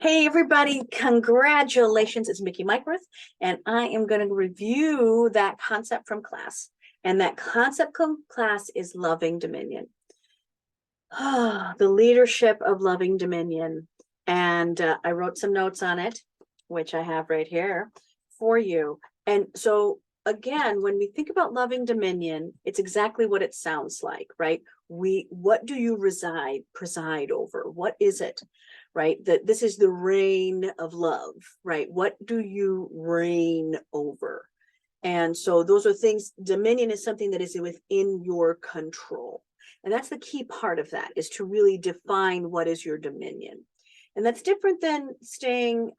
Hey everybody, congratulations. It's Mickey Myquirth, and I am going to review that concept from class. And that concept from class is loving dominion. The leadership of loving dominion. And I wrote some notes on it, which I have right here for you. And so again, when we think about loving dominion, it's exactly what it sounds like, right? What do you preside over? What is it? Right? That this is the reign of love, right? What do you reign over? And so those are things, dominion is something that is within your control. And that's the key part of that, is to really define what is your dominion. And that's different than staying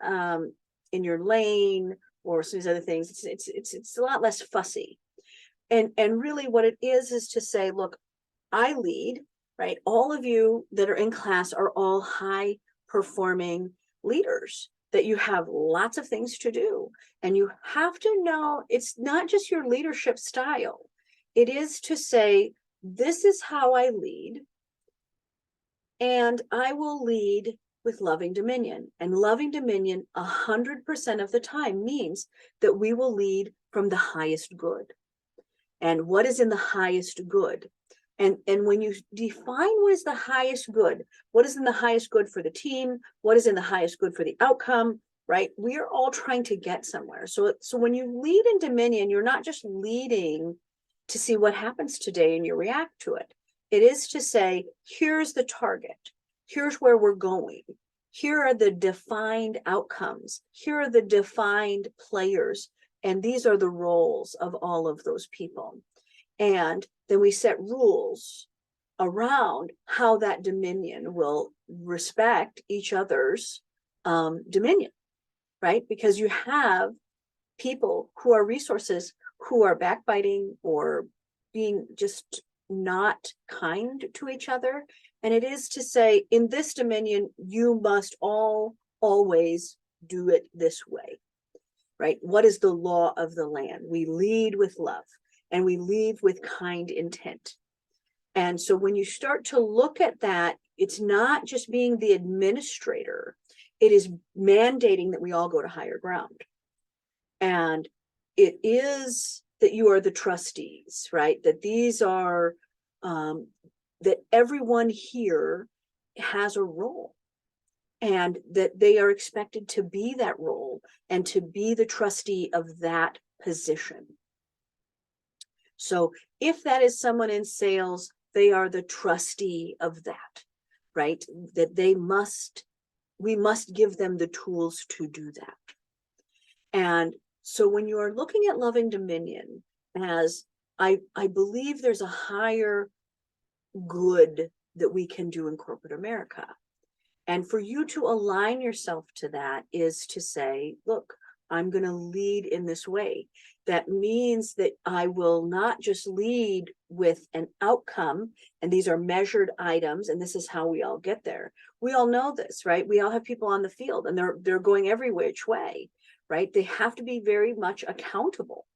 in your lane or some of these other things. It's a lot less fussy. And really what it is to say, look, I lead, right? All of you that are in class are all high performing leaders, that you have lots of things to do. And you have to know it's not just your leadership style. It is to say, this is how I lead, and I will lead with loving dominion. And loving dominion 100% of the time means that we will lead from the highest good. And what is in the highest good? And when you define what is the highest good, what is in the highest good for the team, what is in the highest good for the outcome, right? We are all trying to get somewhere. So when you lead in dominion, you're not just leading to see what happens today and you react to it. It is to say, here's the target. Here's where we're going. Here are the defined outcomes. Here are the defined players. And these are the roles of all of those people. And then we set rules around how that dominion will respect each other's dominion, right? Because you have people who are resources who are backbiting or being just not kind to each other. And it is to say, in this dominion, you must all always do it this way, right? What is the law of the land? We lead with love. And we lead with kind intent. And so when you start to look at that, it's not just being the administrator, it is mandating that we all go to higher ground. And it is that you are the trustees, right? That these are, that everyone here has a role, and that they are expected to be that role and to be the trustee of that position. So if that is someone in sales, they are the trustee of that, right? That we must give them the tools to do that. And so when you are looking at loving dominion, as I believe there's a higher good that we can do in corporate America. And for you to align yourself to that is to say, look, I'm going to lead in this way. That means that I will not just lead with an outcome, and these are measured items, and this is how we all get there. We all know this, right? We all have people on the field, and they're going every which way, right? They have to be very much accountable.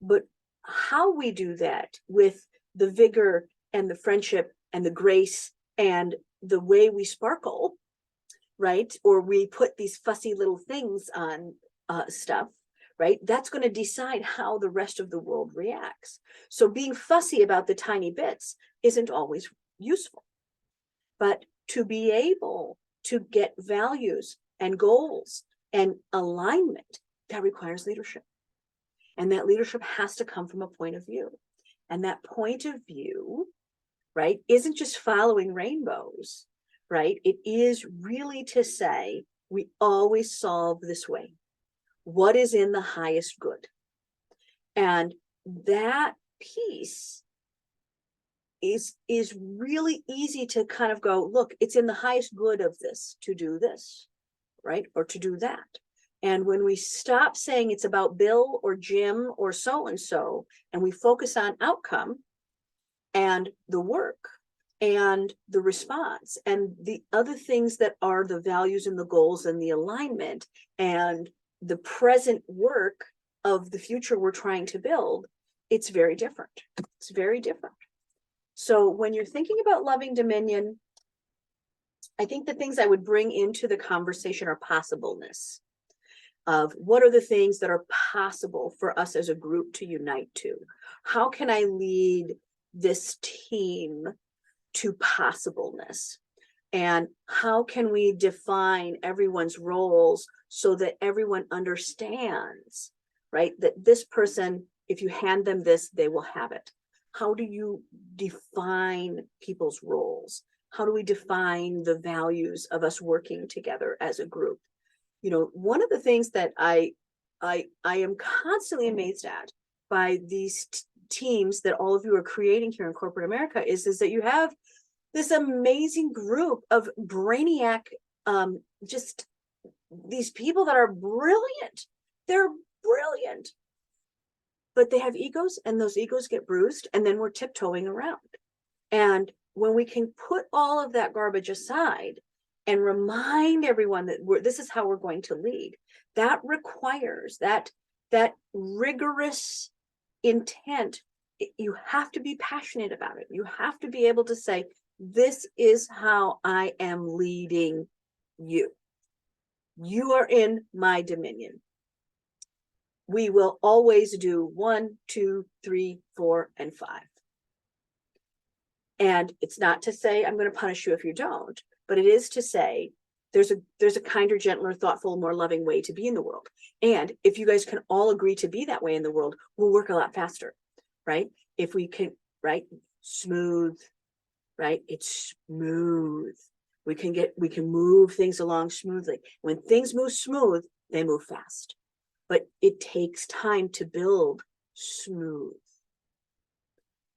But how we do that with the vigor and the friendship and the grace and the way we sparkle, right? Or we put these fussy little things on stuff, right? That's going to decide how the rest of the world reacts. So being fussy about the tiny bits isn't always useful. But to be able to get values and goals and alignment, that requires leadership. And that leadership has to come from a point of view. And that point of view, right, isn't just following rainbows, right? It is really to say, we always solve this way. What is in the highest good? And that piece is really easy to kind of go, look, it's in the highest good of this to do this, right? Or to do that. And when we stop saying it's about Bill or Jim or so-and-so, and we focus on outcome and the work and the response and the other things that are the values and the goals and the alignment and the present work of the future we're trying to build, it's very different. It's very different. So when you're thinking about loving dominion, I think the things I would bring into the conversation are possibleness of what are the things that are possible for us as a group to unite to. How can I lead this team to possibleness? And how can we define everyone's roles so that everyone understands, right? That this person, if you hand them this, they will have it. How do you define people's roles? How do we define the values of us working together as a group? You know, one of the things that I am constantly amazed at by these teams that all of you are creating here in corporate America is that you have this amazing group of brainiac, just these people that are brilliant. They're brilliant, but they have egos, and those egos get bruised, and then we're tiptoeing around. And when we can put all of that garbage aside and remind everyone that this is how we're going to lead, that requires that rigorous intent. You have to be passionate about it. You have to be able to say, this is how I am leading you. You are in my dominion. We will always do 1, 2, 3, 4, and 5. And it's not to say I'm going to punish you if you don't, but it is to say there's a kinder, gentler, thoughtful, more loving way to be in the world. And if you guys can all agree to be that way in the world, we'll work a lot faster, right? If we can, right? Smooth, right? It's smooth. We can move things along smoothly. When things move smooth, they move fast. But it takes time to build smooth,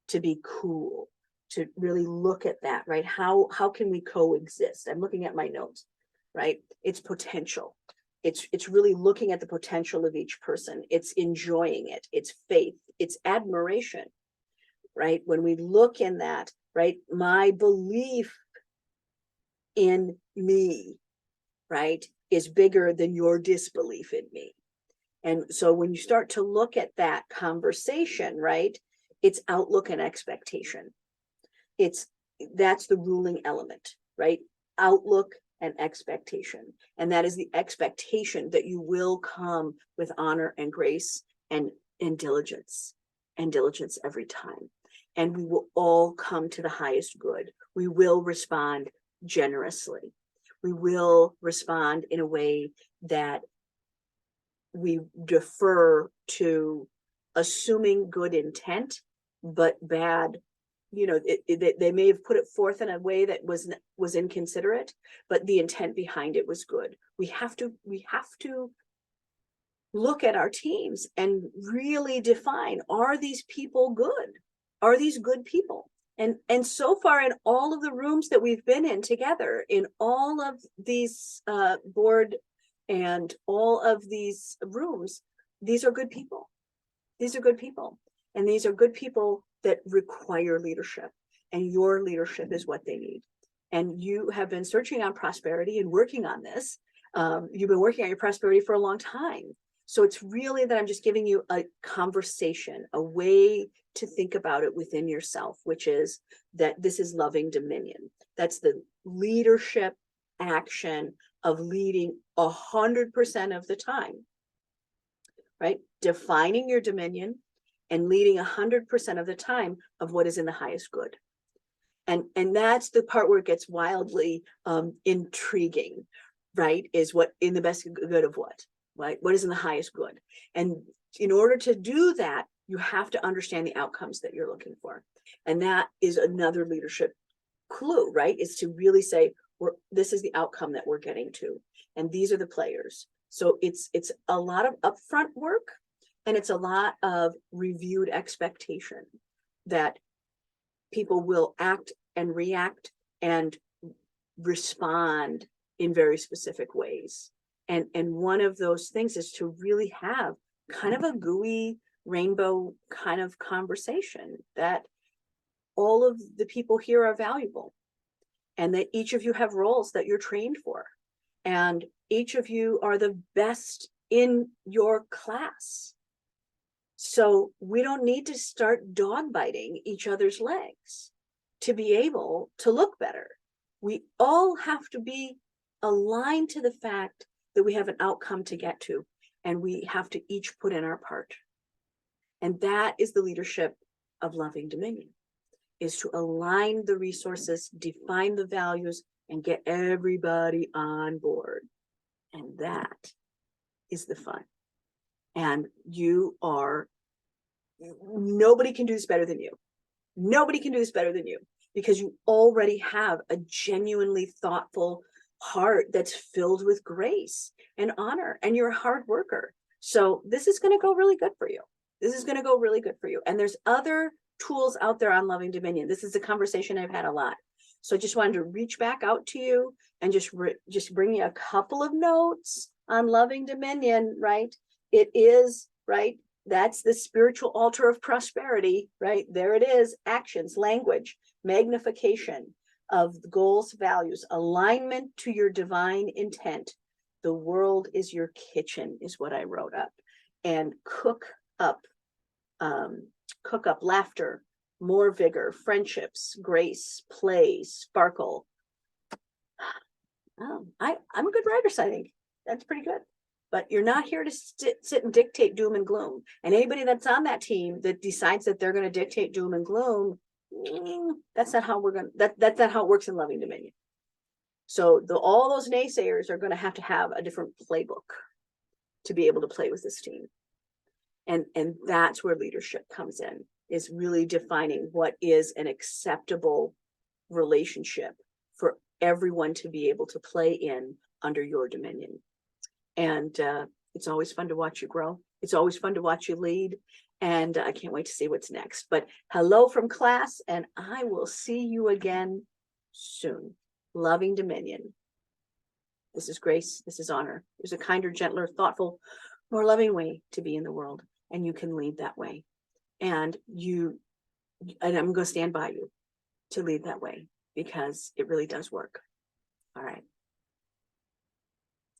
to be cool, to really look at that, right? How can we coexist? I'm looking at my notes, right? It's potential. It's really looking at the potential of each person. It's enjoying it. It's faith. It's admiration, right? When we look in that, right? My belief in me, right, is bigger than your disbelief in me. And so when you start to look at that conversation, right, it's outlook and expectation. That's the ruling element, right? Outlook and expectation. And that is the expectation that you will come with honor and grace and diligence every time. And we will all come to the highest good. We will respond generously. We will respond in a way that we defer to assuming good intent, but bad. You know, they may have put it forth in a way that was inconsiderate, but the intent behind it was good. We have to look at our teams and really define, are these people good? Are these good people? And so far in all of the rooms that we've been in together, in all of these board and all of these rooms, these are good people. These are good people. And these are good people that require leadership. And your leadership is what they need. And you have been searching on prosperity and working on this. You've been working on your prosperity for a long time. So it's really that I'm just giving you a conversation, a way to think about it within yourself, which is that this is loving dominion. That's the leadership action of leading 100% of the time, right? Defining your dominion and leading 100% of the time of what is in the highest good. And that's the part where it gets wildly intriguing, right? Is what in the best good of what, right? What is in the highest good? And in order to do that, you have to understand the outcomes that you're looking for. And that is another leadership clue, right? Is to really say, this is the outcome that we're getting to. And these are the players. So it's a lot of upfront work, and it's a lot of reviewed expectation that people will act and react and respond in very specific ways. And one of those things is to really have kind of a gooey rainbow kind of conversation that all of the people here are valuable, and that each of you have roles that you're trained for, and each of you are the best in your class. So we don't need to start dog biting each other's legs to be able to look better. We all have to be aligned to the fact that we have an outcome to get to, and we have to each put in our part. And that is the leadership of loving dominion, is to align the resources, define the values, and get everybody on board. And that is the fun. And nobody can do this better than you. Nobody can do this better than you, because you already have a genuinely thoughtful heart that's filled with grace and honor, and you're a hard worker. So this is going to go really good for you. This is going to go really good for you. And there's other tools out there on loving dominion. This is a conversation I've had a lot. So I just wanted to reach back out to you and just bring you a couple of notes on loving dominion, right? It is, right? That's the spiritual altar of prosperity, right? There it is. Actions, language, magnification of the goals, values, alignment to your divine intent. The world is your kitchen, is what I wrote up. And cook up laughter, more vigor, friendships, grace, play, sparkle. I'm a good writer, so I think that's pretty good. But you're not here to sit and dictate doom and gloom. And anybody that's on that team that decides that they're going to dictate doom and gloom, that's not how that's not how it works in loving dominion. So all those naysayers are going to have a different playbook to be able to play with this team. And that's where leadership comes in, is really defining what is an acceptable relationship for everyone to be able to play in under your dominion. And it's always fun to watch you grow. It's always fun to watch you lead. And I can't wait to see what's next. But hello from class, and I will see you again soon. Loving dominion. This is grace. This is honor. There's a kinder, gentler, thoughtful, more loving way to be in the world. And you can lead that way. And I'm going to stand by you to lead that way, because it really does work. All right.